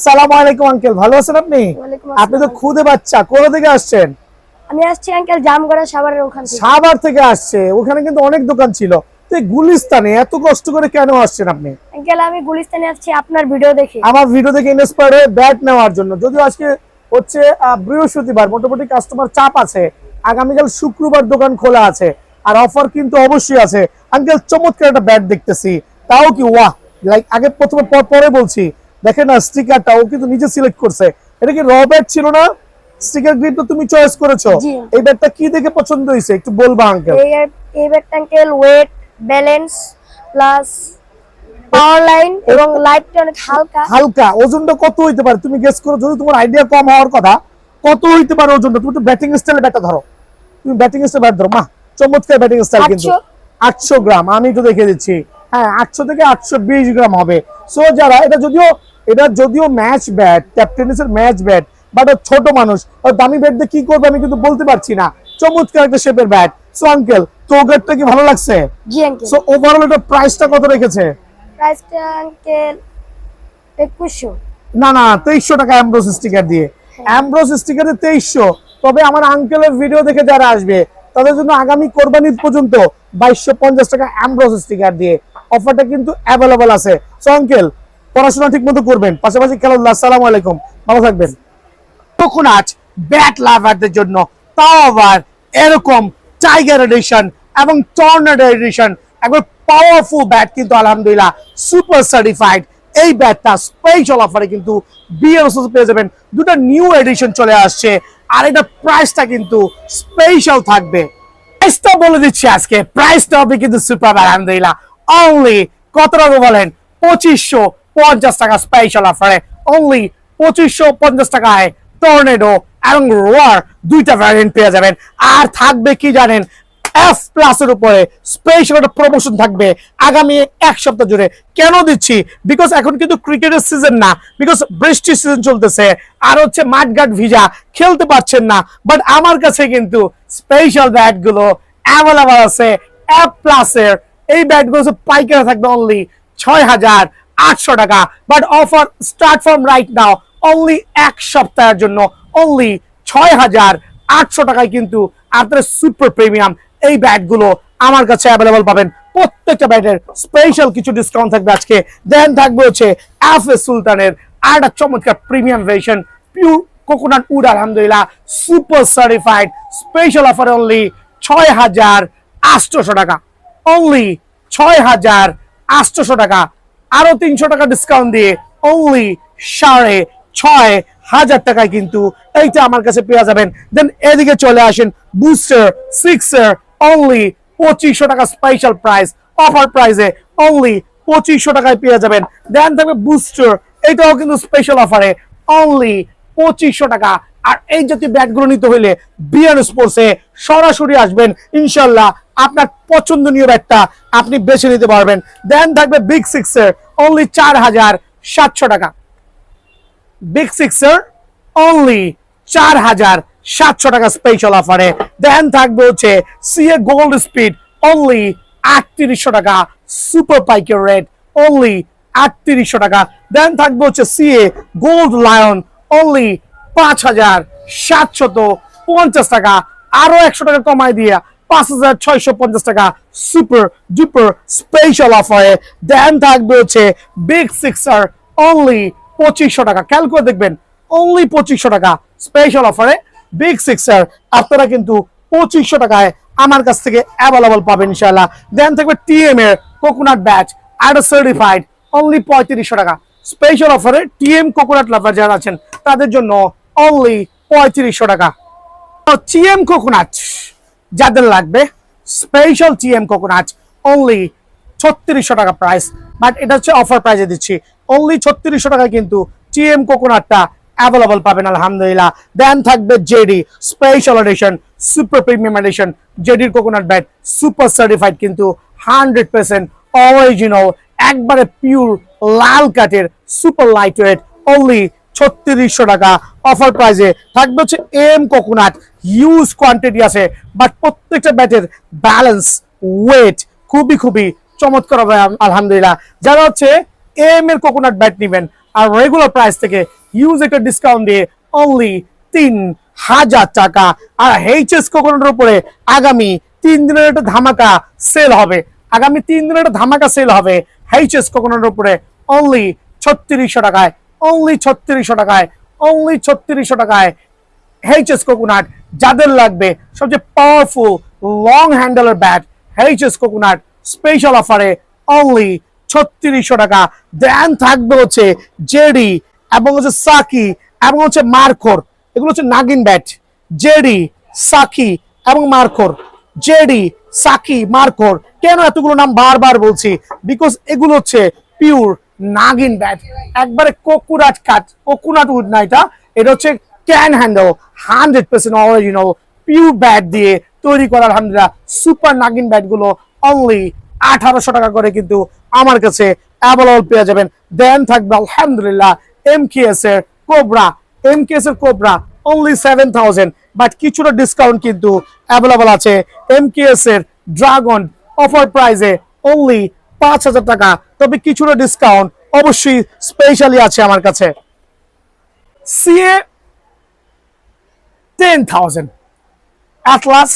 আসসালামু আলাইকুম আঙ্কেল, ভালো আছেন আপনি? আপনি তো খুদে বাচ্চা, কোথা থেকে আসছেন? আমি আসছি আঙ্কেল জামগড়া সাভারের ওখান থেকে। সাভার থেকে আসছে, ওখানে কিন্তু অনেক দোকান ছিল। তো গুলিস্তানে এত কষ্ট করে কেন আসছেন আপনি? আঙ্কেল আমি গুলিস্তানে আসছি আপনার ভিডিও দেখে। আমার ভিডিও দেখে ইন্সপায়ার্ড হয়ে ব্যাট নেওয়ার জন্য। যদিও আজকে হচ্ছে বৃহস্পতিবার, মোটামুটি কাস্টমার চাপ আছে। আগামীকাল শুক্রবার দোকান খোলা আছে, আর অফার কিন্তু অবশ্যই আছে। আঙ্কেল চমৎকার একটা ব্যাট দেখতেছি, তাও কি ওয়াহ! লাইক আগে প্রথমে পরে বলছি, দেখেন না স্টিকারটা ও কিন্তু নিজে সিলেক্ট করছে। এটা কি র ব্যাট ছিল না? স্টিকার গ্রিড তো তুমি চয়েস করেছো। এই ব্যাটটা কি দেখে পছন্দ হয়েছে একটু বলবা আঙ্কেল? এই ব্যাটটা uncle weight, balance plus power line এবং লাইটটা অনেক হালকা। ওজনটা কত হইতে পারে তুমি গেস করো, যদি তোমার আইডিয়া কম হওয়ার কথা। কত হইতে পারে ওজনটা? তুমি তো ব্যাটিং স্টাইলে ব্যাটটা ধরো, তুমি ব্যাটিং স্টাইল ব্যাট ধরো। মা চমৎকার ব্যাটিং স্টাইল। কিন্তু 800 গ্রাম আমি একটু দেখে দিচ্ছি। হ্যাঁ, 800 থেকে 820 গ্রাম হবে। সো যারা এটা যদিও ম্যাচ ব্যাট, ক্যাপ্টেনিসের ম্যাচ ব্যাট, বাট ছোট মানুষ দামি ব্যাট দিয়ে কি করবে আমি কিন্তু বলতে পারছি না। চমৎকার একটা শেপের ব্যাট। সো আঙ্কেল, তো ব্যাটটা কি ভালো লাগছে? জি আঙ্কেল। সো ওভারঅল এটা প্রাইসটা কত রেখেছে? প্রাইসটা আঙ্কেল 2100। না 2300 টাকা অ্যামব্রোস স্টিকার দিয়ে। অ্যামব্রোস স্টিকারে 2300। তবে আমার আঙ্কেলের ভিডিও দেখে যারা আসবে তাদের জন্য আগামী কোরবানির পর্যন্ত 2250 টাকা অ্যামব্রোস স্টিকার দিয়ে অফারটা কিন্তু অ্যাভেলেবল আছে। সো আঙ্কেল, পড়াশোনা ঠিক মতো করবেন, পাশাপাশি খেলাধুলা। আসসালামু আলাইকুম, ভালো থাকবেন। কোকোনাট ব্যাট লাভারদের জন্য, তাও আবার এরকম টাইগার এডিশন এবং টর্নেডো এডিশন, একবার পাওয়ারফুল ব্যাট কিন্তু আলহামদুলিল্লাহ সুপার সার্টিফাইড। এই ব্যাটটা স্পেশাল অফারে কিন্তু বিএনএস পেয়ে যাবেন। দুটো নিউ এডিশন চলে আসছে, আর এটা প্রাইসটা কিন্তু স্পেশাল থাকবে। প্রাইসটা বলে দিচ্ছি আজকে, প্রাইসটা হবে কিন্তু সুপার আলহামদুলিল্লাহ। অনলি কত টাকা বলেন? 2550 টাকা স্পেশাল অফারে। অনলি 2550 টাকায় টর্নেডো এবং রোয়ার দুইটা ভ্যারিয়েন্ট পেয়ে যাবেন। আর থাকবে কি জানেন? এফ প্লাসের উপরে স্পেশাল একটা প্রমোশন থাকবে আগামী এক সপ্তাহ জুড়ে। কেন দিচ্ছি? বিকজ এখন কিন্তু ক্রিকেটের সিজন না, বিকজ বৃষ্টির সিজন চলতেছে, আর হচ্ছে মাঠঘাট ভিজা, খেলতে পারছেন না। বাট আমার কাছে কিন্তু স্পেশাল ব্যাট গুলো অ্যাভেলেবল আছে এফ প্লাসের। এই ব্যাট গুলো পাইকারি থাকবে অনলি 6800 টাকা। But offer start from right now, only এক সপ্তাহের জন্য অনলি 6800 টাকায় কিন্তু আপনার সুপার প্রিমিয়াম এই ব্যাটগুলো আমার কাছে অ্যাভেলেবল পাবেন। প্রত্যেকটা ব্যাটের স্পেশাল কিছু ডিসকাউন্ট থাকবে আজকে। দেন থাকবে হচ্ছে এফ এ সুলতানের আর একটা চমৎকার premium version pure coconut wood, আলহামদুলিল্লাহ super certified. Special offer only 6800 টাকা। অনলি 6800 টাকা। আরো 300 টাকা ডিসকাউন্ট দিয়ে অনলি 6500 টাকায় কিন্তু এইটা আমার কাছে পেয়ে যাবেন। দেন এদিকে চলে আসেন বুস্টার সিক্সার, অনলি 2500 টাকা স্পেশাল প্রাইস, অফার প্রাইসে অনলি 2500 টাকায় পেয়ে যাবেন। দেন থাকবে বুস্টার, এটাও কিন্তু স্পেশাল অফারে অনলি 2500 টাকা। আর এই জাতীয় ব্যাটগুলো নিতে হইলে বিএন স্পোর্টসে সরাসরি আসবেন, ইনশাল্লাহ আপনার পছন্দনীয় ব্যাটটা আপনি বেছে নিতে পারবেন। দেন থাকবে বিগ সিক্সের অনলি 4700 টাকা। বিগ সিক্সার অনলি 4700 টাকা স্পেশাল অফারে। দেন থাকবে হচ্ছে সিএ গোল্ড স্পিড অনলি 3800 টাকা সুপার পাইকার রেট, অনলি 3800 টাকা। দেন থাকবে হচ্ছে সিএ গোল্ড লায়ন অনলি 5750 টাকা। আরো 100 টাকা কমাই দিয়ে 5650 টাকা সুপার ডুপার স্পেশাল অফারে। দেন থাকবে হচ্ছে বিগ সিক্সার অনলি 2500 টাকা। খেয়াল করে দেখবেন, অনলি 2500 টাকা স্পেশাল অফারে বিগ সিক্সার আপনারা কিন্তু 2500 টাকায় আমার কাছ থেকে অ্যাভেলেবল পাবেন ইনশাআল্লাহ। দেন থাকবে টিএম এর কোকোনাট ব্যাচ আর সার্টিফাইড অনলি 3500 টাকা স্পেশাল অফারে। টিএম কোকোনাট লাভার যারা আছেন তাদের জন্য অনলি 3500 টাকা। টিএম কোকোনাট যাদের লাগবে স্পেশাল টিএম কোকোনাট অনলি 3600 টাকা প্রাইস। বাট এটা হচ্ছে অফার প্রাইসে দিচ্ছি, অনলি 3600 টাকা কিন্তু টিএম কোকোনাটটা অ্যাভেলেবল পাবেন আলহামদুলিল্লাহ। দেন থাকবে JD special edition super premium edition, জেডির কোকোনাট ব্যাট সুপার সার্টিফাইড কিন্তু 100% অরিজিনাল, একবারে পিওর লাল কাঠের সুপার লাইট ওয়েট অনলি 3600 টাকা অফার প্রাইসে। থাকবে হচ্ছে এম কোকোনাট, হিউজ কোয়ান্টিটি আছে, বাট প্রত্যেকটা ব্যাটের ব্যালেন্স ওয়েট খুবই চমৎকার হবে আলহামদুলিল্লাহ। যারা হচ্ছে এম এর কোকোনাট ব্যাট নেবেন আর রেগুলার প্রাইস থেকে হিউজ একটা ডিসকাউন্ট দিয়ে অনলি 3000 টাকা। আর এইচএস কোকোনাটের উপরে আগামী 3 দিনের একটা ধামাকা সেল হবে, আগামী 3 দিনের একটা ধামাকা সেল হবে এইচএস কোকোনাটের উপরে অনলি 3600 টাকায়, অনলি 3600 টাকায়, অনলি 3600 টাকায় এইচএস কোকোনাট। যাদের লাগবে সবচেয়ে পাওয়ারফুল লং হ্যান্ডেলের ব্যাট এইচএস কোকোনাট স্পেশাল অফারে অনলি 3600 টাকা। দেন থাকবে হচ্ছে জেডি এবং হচ্ছে সাকি এবং হচ্ছে মার্কোর, এগুলো হচ্ছে নাগিন ব্যাট। জেডি, সাকি এবং মার্কোর, জেডি, সাকি, মার্কোর। কেন এতগুলো নাম বারবার বলছি? বিকজ এগুলো হচ্ছে পিওর নাগিন ব্যাট, একবারে কোকোনাট কাট, কোকোনাট উড না, এটা হচ্ছে can handle 100% original pure bat দিয়ে তৈরি করা আলহামদুলিল্লাহ সুপার নাগিন ব্যাট গুলো অনলি 1800 টাকা করে কিন্তু আমার কাছে অ্যাভেলেবল পেয়ে যাবেন। দেন থাকবে আলহামদুলিল্লাহ এমকেএস এর কোবরা, এমকেএস এর কোবরা অনলি 7000, বাট কিছুটা ডিসকাউন্ট কিন্তু অ্যাভেলেবল আছে। এমকেএস এর ড্রাগন অফার প্রাইসে অনলি 5000 টাকা, তবে কিছুটা ডিসকাউন্ট অবশ্যই স্পেশালি আছে আমার কাছে। সিএ 10,000 Atlas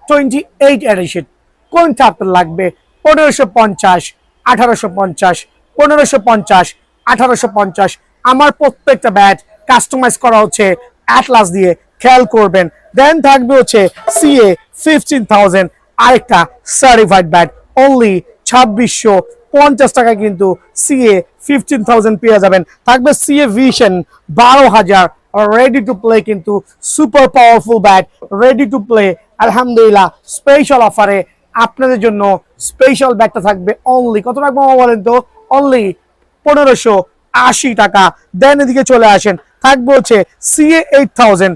28 এডিশন, কোনটা আপনার লাগবে? 1550, 1850, 1550, 1850। আমার প্রত্যেকটা ব্যাট কাস্টমাইজ করা হচ্ছে অ্যাটলাস দিয়ে, খেয়াল করবেন। দেন থাকবে হচ্ছে সিএ 15,000, আরেকটা সার্টিফাইড ব্যাট অনলি 2650 টাকা কিন্তু সিএ 15,000 পেয়ে যাবেন। থাকবে CA vision 12,000, ready to play কিন্তু super powerful bat, ready to play আলহামদুলিল্লাহ স্পেশাল অফারে আপনাদের জন্য স্পেশাল ব্যাটটা থাকবে অনলি কত রাখবো বলেন তো? অনলি 1580 টাকা। দেন এদিকে চলে আসেন, থাকবে হচ্ছে সিএ 8000,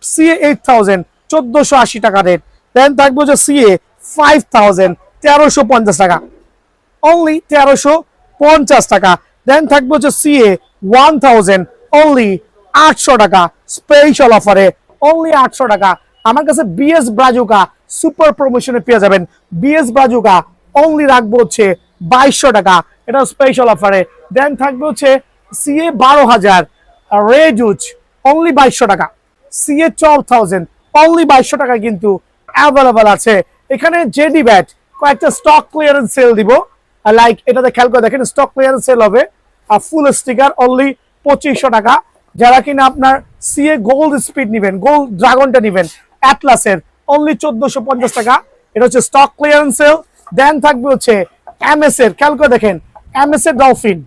সিএ 8000 1480 টাকা রেট। দেন থাকবে হচ্ছে সিএ 5000 1350 টাকা, অনলি 1350 টাকা। দেন থাকবে হচ্ছে সিএ 1000 অনলি 800 টাকা স্পেশাল অফারে, অনলি 800 টাকা। আমার কাছে বিএস ব্রাজুকা সুপার প্রমোশনে পেয়ে যাবেন। বিএস ব্রাজুকা অনলি রাখবো হচ্ছে 2200 টাকা, এটা স্পেশাল অফারে। দেন থাকবে হচ্ছে সিএ 12000 রেজুচ অনলি 2200 টাকা, সিএ 12000 অনলি 2200 টাকা কিন্তু অ্যাভেলেবল আছে। এখানে জেডি ব্যাট কয়েকটা স্টক ক্লিয়ারেন্স সেল দিব, লাইক এটাতে খেয়াল করে দেখেন স্টক ক্লিয়ারেন্স সেল হবে, ফুল স্টিকার অনলি 2500 টাকা। যারা কিনা আপনার সিএ গোল্ড স্পিড নিবেন, গোল্ড ড্রাগনটা নিবেন অ্যাটলাসের অনলি 1450 টাকা, এটা হচ্ছে স্টক ক্লিয়ারেন্স সেল। দেন থাকবে হচ্ছে এমএস এর, খেয়াল করে দেখেন এমএস এর ডলফিন,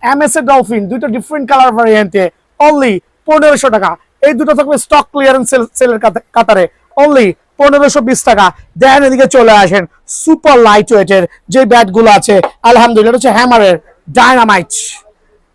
এমএস এর ডলফিন দুটো ডিফারেন্ট কালার ভ্যারিয়েন্টে অনলি 1500 টাকা। এই দুটো থাকবে স্টক ক্লিয়ারেন্স সেলের কাতারে অনলি 1520 টাকা। দেন এদিকে চলে আসেন সুপার লাইট ওয়েটের যে ব্যাট গুলো আছে আলহামদুলিল্লাহ, হচ্ছে হ্যামারের ডায়নামাইট,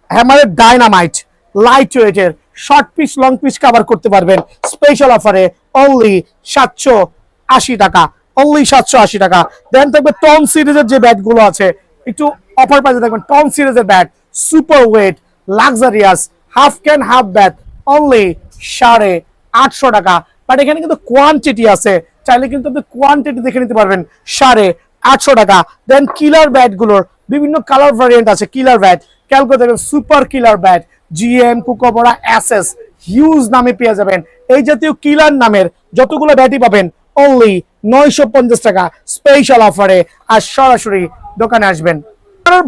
হ্যামারের ডায়নামাইট লাইট ওয়েটের short pitch long pitch cover করতে পারবেন স্পেশাল অফারে অনলি 780 টাকা, অনলি 780 টাকা। দেন থাকবে টন সিরিজের যে ব্যাট গুলো আছে একটু অফার প্রাইসে দেখবেন, টন সিরিজের bat super weight luxurious half cane half bat only 850 টাকা। বাট এখানে কিন্তু কোয়ান্টিটি আছে, চাইলে কিন্তু আপনি কোয়ান্টিটি দেখে নিতে পারবেন 850 টাকা। দেন কিলার ব্যাট গুলোর বিভিন্ন কালার ভ্যারিয়েন্ট আছে, কিলার ব্যাট খেয়াল করে দেখবেন super killer bat GM Kookaburra SS huge নামে পেয়ে যাবেন। এই জাতীয় কিলার নামের যতগুলো ব্যাটই পাবেন অনলি 950 টাকা স্পেশাল অফারে। আর সরাসরি দোকানে আসবেন।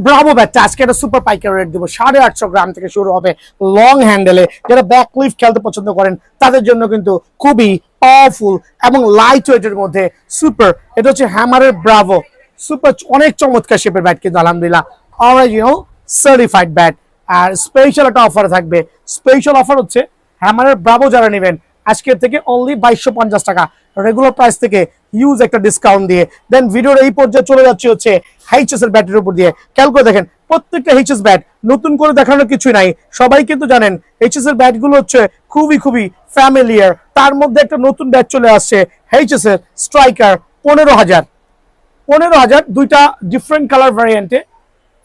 ব্রাভো ব্যাটটা আজকে একটা সুপার পাইকারি রেট দেবো, 850 গ্রাম থেকে শুরু হবে লং হ্যান্ডেলে। যারা ব্যাকলিফট খেলতে পছন্দ করেন তাদের জন্য কিন্তু খুবই পাওয়ারফুল এবং লাইট ওয়েটের মধ্যে সুপার, এটা হচ্ছে হ্যামারের ব্রাভো সুপার, অনেক চমৎকার শেপের ব্যাট কিন্তু আলহামদুলিল্লাহ অরিজিনাল সার্টিফাইড ব্যাট। আর স্পেশাল একটা অফার থাকবে, স্পেশাল অফার হচ্ছে হ্যামারের ব্রাভো যারা নেবেন আজকের থেকে অনলি 2250 টাকা, রেগুলার প্রাইস থেকে হিউজ একটা ডিসকাউন্ট দিয়ে। দেন ভিডিওর এই পর্যায়ে চলে যাচ্ছে হচ্ছে এইচএস এর ব্যাটের উপর দিয়ে। খেয়াল করে দেখেন প্রত্যেকটা এইচএস ব্যাট নতুন করে দেখানোর কিছুই নাই, সবাই কিন্তু জানেন এইচএস এর ব্যাট গুলো হচ্ছে খুবই খুবই ফ্যামিলিয়ার। তার মধ্যে একটা নতুন ব্যাট চলে আসছে এইচএস এর স্ট্রাইকার 15,000 দুইটা ডিফারেন্ট কালার ভ্যারিয়েন্টে,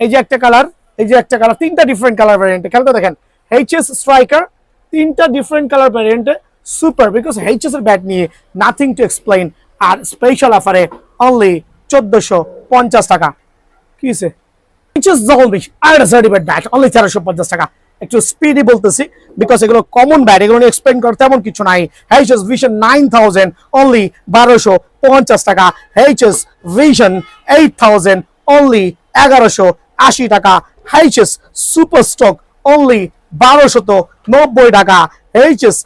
এই যে একটা কালার, এই যে একটা কালার, তিনটা ডিফারেন্ট কালার ভ্যারিয়েন্টে। খেয়াল করে দেখেন এইচএস স্ট্রাইকার তিনটা ডিফারেন্ট কালার ভ্যারিয়েন্টে সুপার, বিকজ এইচএস এর ব্যাট নিয়ে নাথিং টু এক্সপ্লেইন। আর স্পেশাল অফারে অনলি 1450 টাকা। কি Just Zolby আর সার্টিফাইড ব্যাট অনলি 450 টাকা। একটু স্পিডি বলতেছি বিকজ এগুলো কমন ব্যাট, এগুলো নিয়ে এক্সপ্লেইন করতে তেমন কিছু নাই। এইচএস ভিশন 9000 অনলি 1250 টাকা। এইচএস ভিশন 8000 অনলি 1180 টাকা। এইচএস সুপার স্টক অনলি 1290 টাকা। এইচএস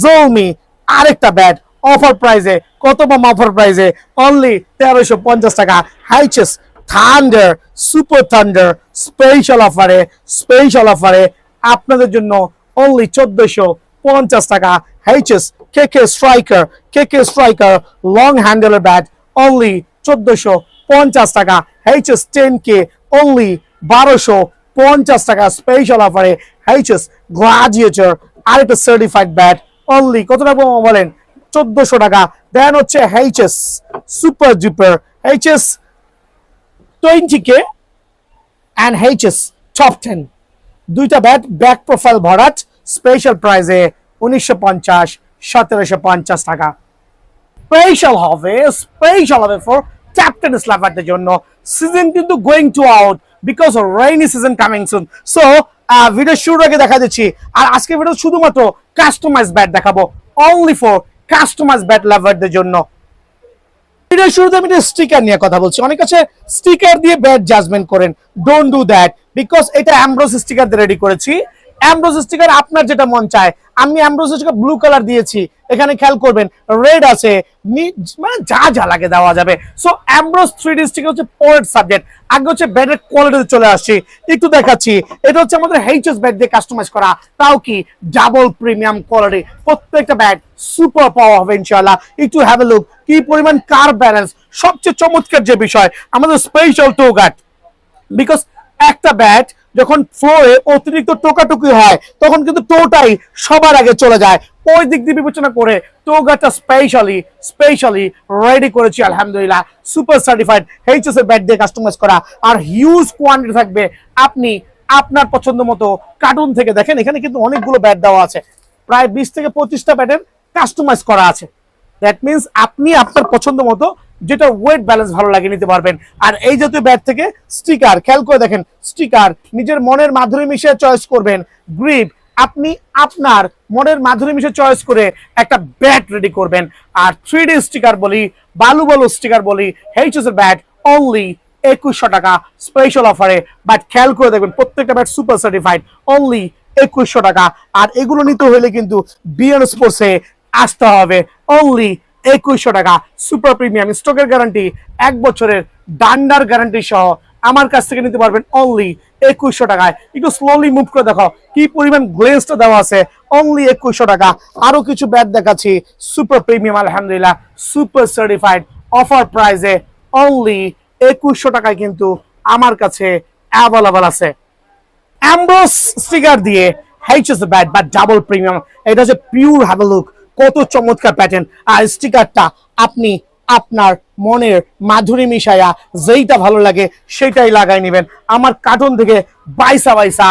জলমি আরেকটা ব্যাট অফার প্রাইজে, কত পাম অফার প্রাইজে অনলি 1350 টাকা। HS thunder super thunder special অফারে আপনাদের জন্য অনলি 1450 টাকা। এইচএস কেকে স্ট্রাইকার লং হ্যান্ডেলের ব্যাট অনলি 1450 টাকা। এইচএস 10K অনলি 1250 টাকা স্পেশাল অফারে। এইচএস গ্লাডিয়েটর আরেকটা সার্টিফাইড ব্যাট অনলি কত টাকা বলেন 1400 টাকা। দেন হচ্ছে HS super duper HS 20K and HS top 10 দুইটা ব্যাট ব্যাক প্রোফাইল ভরাট স্পেশাল প্রাইজে 1950 1750 টাকা। স্পেশাল হবে ফর ক্যাপ্টেন স্ল্যাভারদের জন্য। সিজন কিন্তু going to out because of rainy season coming soon. So video শুরুর আগে দেখা দিচ্ছি, আর আজকে ভিডিও শুধুমাত্র কাস্টমাইজ ব্যাট দেখাবো অনলি ফর কাস্টমাইজ ব্যাট লাভারদের জন্য। ভিডিওর শুরুতে আমি স্টিকার নিয়ে কথা বলছি। অনেক আছে স্টিকার দিয়ে ব্যাট জাজমেন্ট করেন, ডোন্ট ডু দ্যাট বিকজ এটা অ্যামব্রোস স্টিকার দিয়ে রেডি করেছি। অ্যামব্রোস স্টিকার আপনার যেটা মন চায়, আমি অ্যামব্রোস স্টিকার ব্লু কালার দিয়েছি, এখানে খেয়াল করবেন রেড আছে, মানে যা যা লাগে দেওয়া যাবে। সো অ্যামব্রোস 3D স্টিকার হচ্ছে পরের সাবজেক্ট। আগে হচ্ছে ব্যাটের কোয়ালিটিতে চলে আসছি, একটু দেখাচ্ছি। এটা হচ্ছে আমাদের এইচএস ব্যাট দিয়ে কাস্টমাইজ করা, তাও কি ডাবল প্রিমিয়াম কোয়ালিটি। প্রত্যেকটা ব্যাট সুপার পাওয়ার হবে ইনশাআল্লাহ। একটু হ্যাভ এ লুক, কি পরিমাণ কার ব্যালেন্স। সবচেয়ে চমৎকার যে বিষয় আমাদের স্পেশাল টো গার্ড, বিকজ একটা ব্যাট যখন ফ্লোরে অতিরিক্ত টোকাটুকি হয় তখন কিন্তু টোটাই সবার আগে চলে যায়। ওই দিক দিয়ে বিবেচনা করে টো গার্ডটা স্পেশালি রেডি করেছি আলহামদুলিল্লাহ। সুপার সার্টিফাইড এইচএস এর ব্যাট দিয়ে কাস্টমাইজ করা, আর হিউজ কোয়ান্টিটি থাকবে। আপনি আপনার পছন্দ মতো কার্টুন থেকে দেখেন, এখানে কিন্তু অনেকগুলো ব্যাট দেওয়া আছে, প্রায় 20 থেকে 25টা ব্যাটের কাস্টমাইজ করা আছে। দ্যাট মিনস আপনি আপনার পছন্দ মতো যেটা ওয়েট ব্যালেন্স ভালো লাগে নিতে পারবেন। আর এই জাতীয় ব্যাট থেকে স্টিকার খেয়াল করে দেখেন, স্টিকার নিজের মনের মাধুরী মিশিয়ে চয়েস করবেন। গ্রিপ আপনি আপনার মনের মাধুরী মিশিয়ে চয়েস করে একটা ব্যাট রেডি করবেন। আর 3D স্টিকার বলি, বালু স্টিকার বলি, এইচএস এর ব্যাট অনলি 2100 টাকা স্পেশাল অফারে। বাট খেয়াল করে দেখবেন প্রত্যেকটা ব্যাট সুপার সার্টিফাইড অনলি 2100 টাকা। আর এগুলো নিতে হলে কিন্তু বিএন স্পোর্টসে আসতে হবে অনলি 2100 টাকা। সুপার প্রিমিয়াম স্টকের গ্যারান্টি, 1 বছরের ডান্ডার গ্যারান্টি সহ আমার কাছ থেকে নিতে পারবেন অনলি 2100 টাকায়। একটু স্লোলি মুভ করে দেখো কি পরিমাণ গ্লেজটা দেওয়া আছে অনলি 2100 টাকা। আরো কিছু ব্যাট দেখাচ্ছি সুপার প্রিমিয়াম আলহামদুলিল্লাহ সুপার সার্টিফাইড অফার প্রাইজে অনলি 2100 টাকায় কিন্তু আমার কাছে অ্যাভেলেবল আছে। অ্যামব্রোস স্টিকার দিয়ে এইচএস ব্যাট বা ডাবল প্রিমিয়াম, এটা হচ্ছে পিওর হ্যাভ এ লুক, কত চমৎকার প্যাটার্ন। আর স্টিকারটা আপনি আপনার মনের মাধুরী মিশাইয়া যেইটা ভালো লাগে সেটাই লাগাই নেবেন। আমার কার্টুন থেকে বাইসা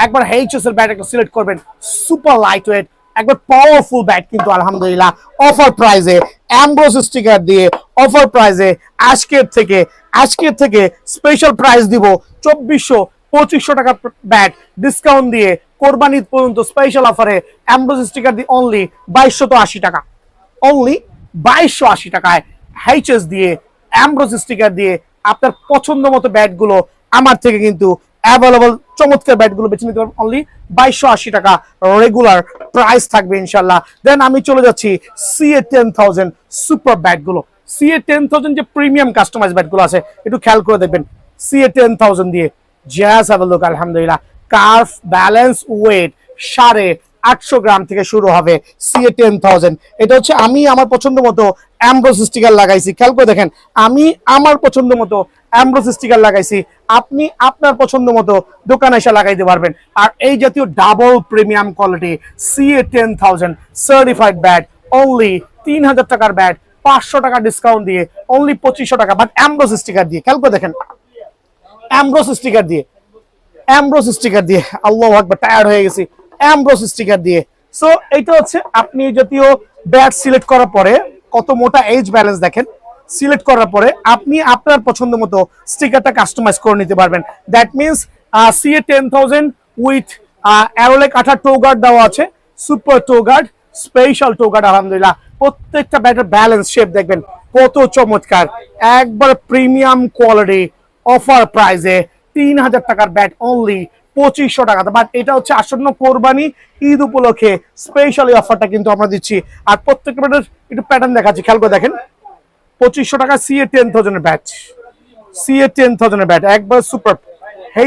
একবার এইচএস এর ব্যাট একটা সিলেক্ট করবেন, সুপার লাইট ওয়েট একবার পাওয়ারফুল ব্যাট কিন্তু আলহামদুলিল্লাহ অফার প্রাইজে অ্যামব্রোস স্টিকার দিয়ে অফার প্রাইজে আজকের থেকে স্পেশাল প্রাইস দিব 2400-2500 টাকা ব্যাট ডিসকাউন্ট দিয়ে কোরবানি পর্যন্ত স্পেশাল অফারে অ্যামব্রোস স্টিকার দিয়ে অনলি 2280 টাকা, অনলি 2280 টাকায় এইচএস দিয়ে অ্যামব্রোস স্টিকার দিয়ে আপনার পছন্দ মতো ব্যাটগুলো আমার থেকে কিন্তু অ্যাভেলেবল চমৎকার ব্যাটগুলো বেছে নিতে পারবেন অনলি 2280 টাকা রেগুলার প্রাইস থাকবে ইনশাআল্লাহ। দেন আমি চলে যাচ্ছি CA 10000 সুপার ব্যাটগুলো। CA 10000 যে প্রিমিয়াম কাস্টমাইজ ব্যাটগুলো আছে একটু খেয়াল করে দেখবেন। CA 10000 দিয়ে জাস্ট হ্যাভ আ লুক আলহামদুলিল্লাহ। কার্ভ ব্যালেন্স ওয়েট 850 গ্রাম থেকে শুরু হবে। CA 10000 এটা হচ্ছে আমি আমার পছন্দ মতো অ্যামব্রোস স্টিকার লাগাইছি, খেয়াল করে দেখেন আমি আমার পছন্দ মতো অ্যামব্রোস স্টিকার লাগাইছি, আপনি আপনার পছন্দ মতো দোকানে এসে লাগাইতে পারবেন। আর এই জাতীয় double premium quality CA 10000 certified bat only 3000 টাকার ব্যাট 500 টাকা ডিসকাউন্ট দিয়ে অনলি 2500 টাকা, বাট অ্যামব্রোস স্টিকার দিয়ে খেয়াল করে দেখেন, অ্যামব্রোস স্টিকার দিয়ে আল্লাহু আকবার টায়ার্ড হয়ে গেছি অ্যামব্রোস স্টিকার দিয়ে। সো এটা হচ্ছে আপনি জাতীয় ব্যাট সিলেক্ট করার পরে কত মোটা এজ ব্যালেন্স দেখেন, সিলেক্ট করার পরে আপনি আপনার পছন্দ মতো স্টিকারটা কাস্টমাইজ করে নিতে পারবেন। দ্যাট মিনস CA 10,000 উইথ অ্যারোলেক 18 টো গার্ড দেওয়া আছে, super toe guard, special toe guard. আলহামদুলিল্লাহ প্রত্যেকটা ব্যাটের ব্যালেন্স শেপ দেখবেন কত চমৎকার, একবার প্রিমিয়াম কোয়ালিটি, অফার প্রাইসে 3,000 টাকার ব্যাট অনলি 2500 টাকা। বাট এটা হচ্ছে আসন্ন কোরবানি ঈদ উপলক্ষে স্পেশালি অফারটা কিন্তু আমরা দিচ্ছি। আর প্রত্যেকটা ব্যাটের একটু প্যাটার্ন দেখাচ্ছি, খেয়াল করে দেখেন। 2500 টাকা CA 10,000 এর ব্যাট, CA 10,000 এর ব্যাট একবার সুপার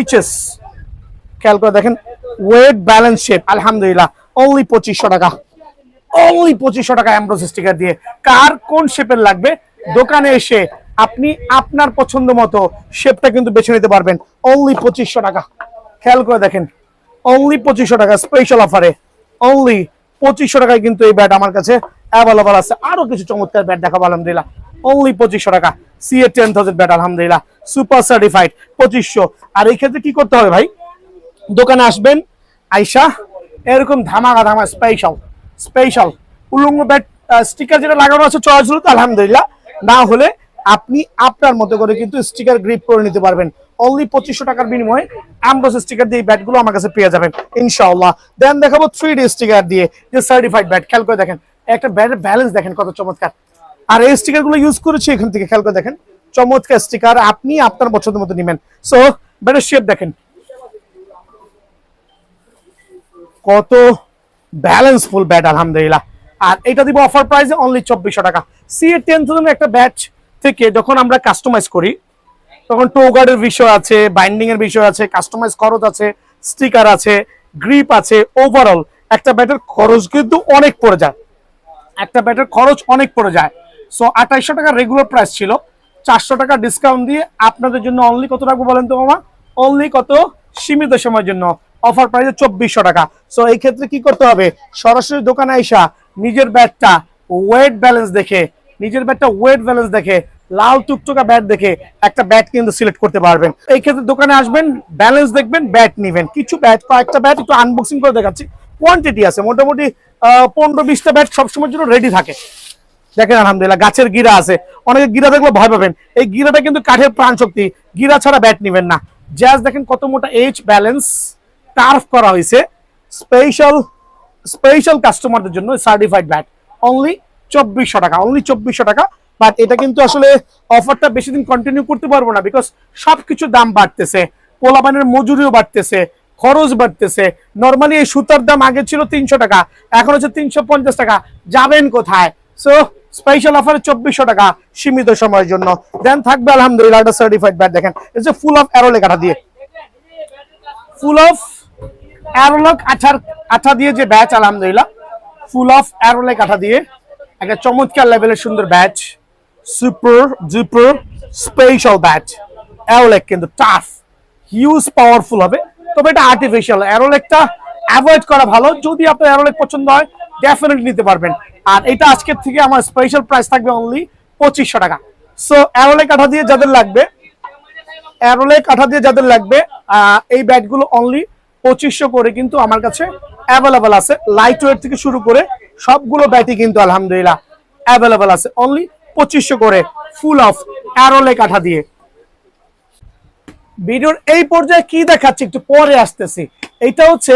HS, খেয়াল করে দেখেন ওয়েট ব্যালেন্স শেপ। আলহামদুলিল্লাহ অনলি 2500 টাকা, অনলি 2500 টাকা এমব্রস স্টিকার দিয়ে। কার কোন শেপের লাগবে দোকানে এসে আপনি আপনার পছন্দ মতো শেপটা কিন্তু বেছে নিতে পারবেন। অনলি 2500 টাকা, খেয়াল করে দেখেন অনলি 2500 টাকা স্পেশাল অফারে, অনলি 2500 টাকায় কিন্তু এই ব্যাট আমার কাছে অ্যাভেলেবল আছে। আরো কিছু চমৎকার ব্যাট দেখাবো আলহামদুলিল্লাহ, অনলি 2500 টাকা CA 10,000 ব্যাট আলহামদুলিল্লাহ সুপার সার্টিফাইড 2500। আর এই ক্ষেত্রে কি করতে হবে ভাই, দোকানে আসবেন, আইসা এরকম ধামাকা ধামা স্পেশাল স্পেশাল উলঙ্গ ব্যাট স্টিকার যেটা লাগানো আছে চয়েস হলো তো আলহামদুলিল্লাহ, না হলে আপনি আপনার মতো করে কিন্তু স্টিকার গ্রিপ করে নিতে পারবেন। অনলি 2500 টাকার বিনিময়ে এমব্রস স্টিকার দিয়ে এই ব্যাটগুলো আমার কাছে পেয়ে যাবেন ইনশাআল্লাহ। দেন দেখাবো 3D স্টিকার দিয়ে যে সার্টিফাইড ব্যাট। খেয়াল করে দেখেন একটা ব্যাটের ব্যালেন্স দেখেন কত চমৎকার। আর এই স্টিকার গুলো ইউজ করেছি এখান থেকে, খেয়াল করে দেখেন চমৎকার স্টিকার, আপনি আপনার পছন্দ মতো নেবেন। সো ব্যাটের শেপ দেখেন কত ব্যালেন্সফুল ব্যাট আলহামদুলিল্লাহ। আর এটা দিব অফার প্রাইসে অনলি 2400 টাকা। CA 10,000 একটা ব্যাট থেকে যখন আমরা কাস্টমাইজ করি তখন টো গার্ডের বিষয় আছে, বাইন্ডিং এর বিষয় আছে, কাস্টমাইজ খরচ আছে, স্টিকার আছে, গ্রিপ আছে, ওভারঅল একটা ব্যাটের খরচ কিন্তু অনেক পড়ে যায়, একটা ব্যাটের খরচ অনেক পড়ে যায়। সো 2800 টাকা রেগুলার প্রাইস ছিল, 400 টাকা ডিসকাউন্ট দিয়ে আপনাদের জন্য অনলি কত রাখবো বলেন তো মামা, অনলি কত, সীমিত সময়ের জন্য অফার প্রাইসে 2400 টাকা। সো এই ক্ষেত্রে কি করতে হবে, সরাসরি দোকানে আইসা নিজের ব্যাটটা ওয়েট ব্যালেন্স দেখে, নিজের ব্যাটটা ওয়েট ব্যালেন্স দেখে, লাল টুকটুকা ব্যাট দেখে একটা ব্যাট কিন্তু সিলেক্ট করতে পারবেন। এই ক্ষেত্রে দোকানে আসবেন, ব্যালেন্স দেখবেন, ব্যাট নিবেন। কিছু ব্যাট, কয়েকটা ব্যাট একটু আনবক্সিং করে দেখাচ্ছি, কোয়ান্টিটি আছে মোটামুটি 15-20টা ব্যাট সবসময়ের জন্য রেডি থাকে। দেখেন আলহামদুলিল্লাহ গাছের গিরা আছে, অনেকে গিরা দেখলে ভয় পাবেন, এই গিরাটা কিন্তু কাঠের প্রাণ শক্তি, গিরা ছাড়া ব্যাট নিবেন না। জাস্ট দেখেন কত মোটা এইচ ব্যালেন্স টার্ফ করা হয়েছে স্পেশাল স্পেশাল কাস্টমারদের জন্য সার্টিফাইড ব্যাট অনলি 2400 টাকা, অনলি 2400 টাকা। বাট এটা কিন্তু আসলে অফারটা বেশি দিন কন্টিনিউ করতে পারবো না, বিকজ সবকিছুর দাম বাড়তেছে, পোলাপানের মজুরিও বাড়তেছে, খরচ বাড়তেছে। নর্মালি এই সুতার দাম আগে ছিল 300 টাকা, এখন হচ্ছে 350 টাকা, যাবেন কোথায়? সো স্পেশাল অফারে 2400 টাকা সীমিত সময়ের জন্য। দেন থাকবে আলহামদুলিল্লাহ একটা সার্টিফাইড ব্যাট, দেখেন এটা ফুল অফ অ্যারোলেক আঠা দিয়ে, ফুল অফ অ্যারোলেক আঠা দিয়ে যে ব্যাচ, আলহামদুলিল্লাহ ফুল অফ অ্যারোলেক আঠা দিয়ে একটা চমৎকার লেভেলের সুন্দর batch, super duper special batch. অ্যারোলেক কিন্তু টাফ, হিউজ পাওয়ারফুল হবে, তবে এটা আর্টিফিশিয়াল, অ্যারোলেকটা অ্যাভয়েড করা ভালো। যদি আপনার অ্যারোলেক পছন্দ হয় ডেফিনেটলি নিতে পারবেন। আর এটা আজকের থেকে আমার স্পেশাল প্রাইস থাকবে অনলি 2500 টাকা। সো অ্যারোলেক আঠা দিয়ে যাদের লাগবে, অ্যারোলেক আঠা দিয়ে যাদের লাগবে এই ব্যাটগুলো অনলি 2500 করে কিন্তু আমার কাছে অ্যাভেলেবল আছে। লাইট ওয়েট থেকে শুরু করে সবগুলো ব্যাটই কিন্তু আলহামদুলিল্লাহ অ্যাভেলেবল আছে অনলি 2500 করে ফুল অফ অ্যারোলেক আঠা দিয়ে। ভিডিওর এই পর্যায়ে কি দেখাচ্ছি একটু পরে আসতেছি। এটা হচ্ছে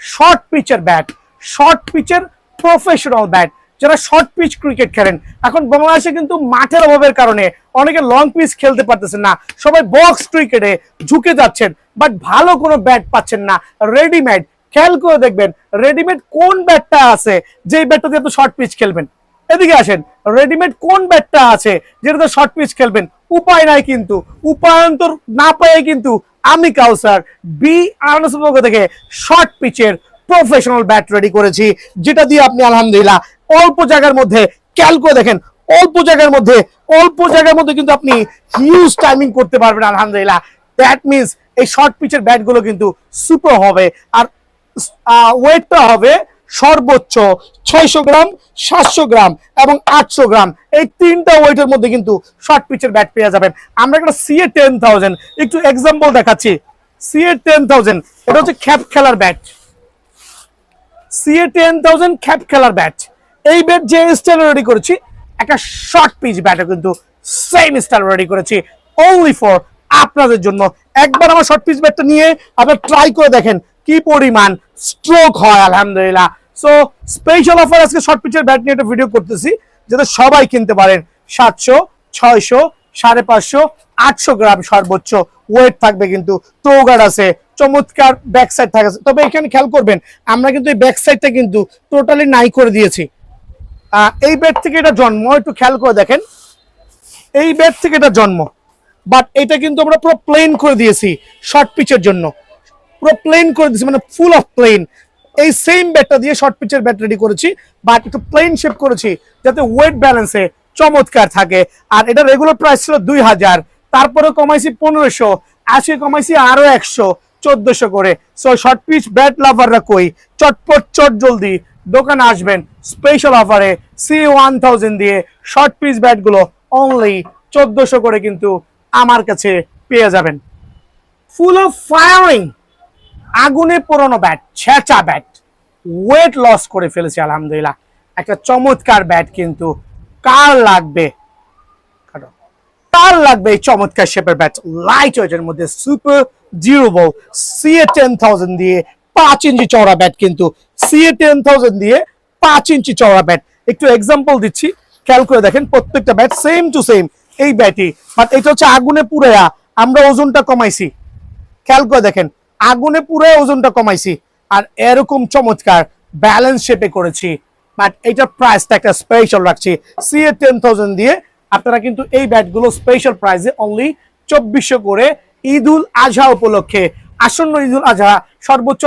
শর্ট পিচের ব্যাট, শর্ট পিচের প্রফেশনাল ব্যাট। যারা শর্ট পিচ ক্রিকেট খেলেন, এখন বাংলাদেশে কিন্তু মাঠের অভাবের কারণে অনেকে লং পিচ খেলতে পারতেছেন না, সবাই বক্স ক্রিকেটে ঝুঁকে যাচ্ছেন, বাট ভালো কোনো ব্যাট পাচ্ছেন না। রেডিমেড, খেয়াল করে দেখবেন রেডিমেড কোন ব্যাটটা আছে যে ব্যাটটা দিয়ে আপনি শর্ট পিচ খেলবেন। এদিকে আসেন, রেডিমেড কোন ব্যাটটা আছে যেটাতে শর্ট পিচ খেলবেন? উপায় নাই, কিন্তু উপায়ন্তর না পায়ে কিন্তু আমি কাউসার BRNS পক্ষ থেকে শর্ট পিচের প্রফেশনাল ব্যাট রেডি করেছি, যেটা দিয়ে আপনি আলহামদুলিল্লাহ অল্প জায়গার মধ্যে, খেয়াল করে দেখেন অল্প জায়গার মধ্যে কিন্তু আপনি হিউজ টাইমিং করতে পারবেন আলহামদুলিল্লাহ। দ্যাট মিনস এই শর্ট পিচের ব্যাটগুলো কিন্তু সুপার হবে। আর ওয়েটটা হবে সর্বোচ্চ 600 গ্রাম, 700 গ্রাম এবং 800 গ্রাম, এই তিনটা ওয়েটের মধ্যে কিন্তু শর্ট পিচের ব্যাট পেয়ে যাবেন। আমরা একটা CA 10,000 একটু এক্সাম্পল দেখাচ্ছি। CA 10,000 এটা হচ্ছে খ্যাপ খেলার ব্যাট, CA 10,000 খ্যাপ খেলার ব্যাট। এই ব্যাট যে স্টাইলে রেডি করেছি একটা শর্ট পিচ ব্যাটও কিন্তু সেম স্টাইল রেডি করেছি অনলি ফর আপনাদের জন্য। একবার আমার শর্ট পিচ ব্যাটটা নিয়ে আপনারা ট্রাই করে দেখেন কি পরিমাণ স্ট্রোক হয় আলহামদুলিল্লাহ। সো স্পেশাল অফার আজকে শর্ট পিচের ব্যাট নিয়ে একটা ভিডিও করতেছি যাতে সবাই কিনতে পারেন। 700, 600, 550, 800 গ্রাম সর্বোচ্চ ওয়েট থাকবে, কিন্তু টো গার্ড আছে, চমৎকার ব্যাক সাইড থাকে। তবে এখানে খেয়াল করবেন আমরা কিন্তু এই ব্যাক সাইডটা কিন্তু টোটালি নাই করে দিয়েছি। এই ব্যাট থেকে এটা জন্ম, একটু খেয়াল করে দেখেন, এই ব্যাট থেকে এটা জন্ম, বাট এটা কিন্তু আমরা পুরো প্লেন করে দিয়েছি শর্ট পিচের জন্য, পুরো প্লেন করে দিয়েছি, মানে ফুল অফ প্লেন। এই সেম ব্যাটটা দিয়ে শর্ট পিচের ব্যাট রেডি করেছি, বাট একটু প্লেন শেপ করেছি যাতে ওয়েট ব্যালেন্সে চমৎকার থাকে। আর এটা রেগুলার প্রাইস ছিল 2000, তারপরে কমাইছি 1500, আজকে কমাইছি আরো 100, 1400 করে। সো শর্ট পিচ ব্যাট লাভাররা কই, চটপট চট জলদি দোকানে আসবেন স্পেশাল অফারে C1000 দিয়ে শর্ট পিচ ব্যাট গুলো অনলি 1400 করে কিন্তু আমার কাছে পেয়ে যাবেন। ফুল অফ ফায়ারিং, আগুনে পোড়ানো ব্যাট, ছেঁচা ব্যাট, ওয়েট লস করে ফেলেছে আলহামদুলিল্লাহ। একটা চমৎকার ব্যাট, কিন্তু কার লাগবে, কার লাগবে এই চমৎকার শেপের ব্যাট, লাইট ওয়েটের মধ্যে সুপার ডিউরেবল CA10000 দিয়ে 5 ইঞ্চি চওড়া ব্যাট, কিন্তু CA10000 দিয়ে 5 ইঞ্চি চওড়া ব্যাট। একটু এক্সাম্পল দিচ্ছি, খেয়াল করে দেখেন প্রত্যেকটা ব্যাট সেম টু সেম এই ব্যাটই, বাট এটা হচ্ছে আগুনে পুড়ায়া আমরা ওজনটা কমাইছি। খেয়াল করে দেখেন আগুনে পুরো ওজনটা কমাইছি, আর এরকম চমৎকার ব্যালেন্স শেপে করেছি। বাট এটার প্রাইসটা একটা স্পেশাল রাখছি CA10000 দিয়ে। আপনারা কিন্তু এই ব্যাটগুলো স্পেশাল প্রাইসে অনলি 2400 করে ঈদ উল আজহা উপলক্ষে, আসন্ন ঈদ উল আজহা সর্বোচ্চ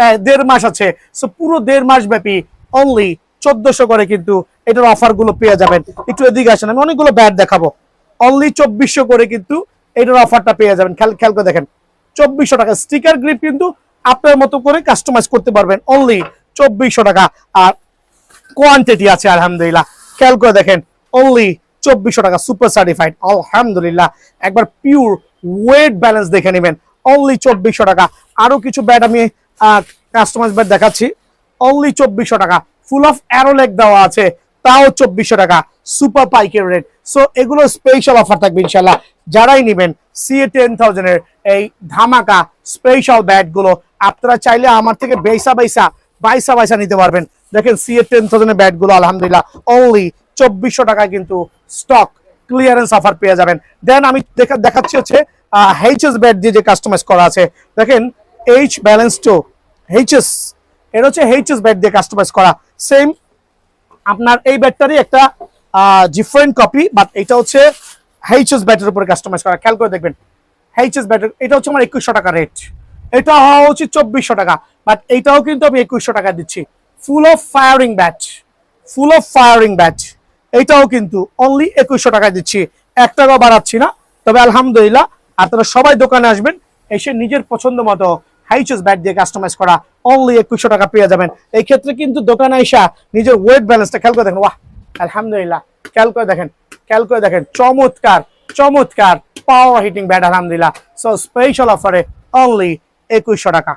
1.5 মাস আছে, সো পুরো 1.5 মাস ব্যাপী অনলি 1400 করে কিন্তু এটার অফার গুলো পেয়ে যাবেন। একটু এদিকে আসেন, আমি অনেকগুলো ব্যাট দেখাবো। অনলি 2400 করে কিন্তু এটার অফারটা পেয়ে যাবেন। খেয়াল করে দেখেন 2400 টাকা। স্টিকার গ্রিপ কিন্তু আপনার মতো করে কাস্টমাইজ করতে পারবেন অনলি 2400 টাকা। আর কোয়ান্টিটি আছে আলহামদুলিল্লাহ, খেয়াল করে দেখেন অনলি 2400 টাকা, সুপার সার্টিফাইড আলহামদুলিল্লাহ। একবার পিওর ওয়েট ব্যালেন্স দেখে নেবেন অনলি 2400 টাকা। আরো কিছু ব্যাট আমি কাস্টমাইজ ব্যাট দেখাচ্ছি অনলি 2400 টাকা। ফুল অফ অ্যারো লেগ দেওয়া আছে, তাও 2400 টাকা, সুপার পাইকের রেট। সো এগুলো স্পেশাল অফার থাকবে ইনশাল্লাহ। যারাই নেবেন CA10000 এর এই ধামাকা স্পেশাল ব্যাট গুলো, আপনারা চাইলে আমার থেকে বাইসা নিতে পারবেন। দেখেন CA10000 এর ব্যাট গুলো আলহামদুলিল্লাহ অনলি 2400 টাকায় কিন্তু স্টক ক্লিয়ারেন্স অফার পেয়ে যাবেন। দেন আমি দেখাচ্ছি হচ্ছে HS ব্যাট দিয়ে যে কাস্টমাইজ করা আছে। দেখেন H ব্যালেন্স টু HS, এটা হচ্ছে HS ব্যাট দিয়ে কাস্টমাইজ করা। সেম আপনার এই ব্যাটটারই একটা ডিফারেন্ট কপি, বাট এটা হচ্ছে HS ব্যাটের উপরে কাস্টমাইজ করা। খেয়াল করে দেখবেন HS ব্যাটের, এটা হচ্ছে আমার 2100 টাকা রেট, এটা হওয়া উচিত 2400 টাকা, বাট এইটাও কিন্তু আমি 2100 টাকা দিচ্ছি। Full of firing bat, full of firing bat, এইটাও কিন্তু অনলি 2100 টাকা দিচ্ছি, 1 টাকাও বাড়াচ্ছি না। তবে আলহামদুলিল্লাহ আপনারা সবাই দোকানে আসবেন, এসে নিজের পছন্দ মতো HS ব্যাট দিয়ে কাস্টমাইজ করা অনলি 2100 টাকা পেয়ে যাবেন। এই ক্ষেত্রে কিন্তু দোকানে এসে নিজের ওয়েট ব্যালেন্সটা খেয়াল করে দেখেন, ওয়াহ আলহামদুলিল্লাহ, খেয়াল করে দেখেন চমৎকার চমৎকার পাওয়ার হিটিং ব্যাট আলহামদুলিল্লাহ। সো স্পেশাল অফারে অনলি 2100 টাকা।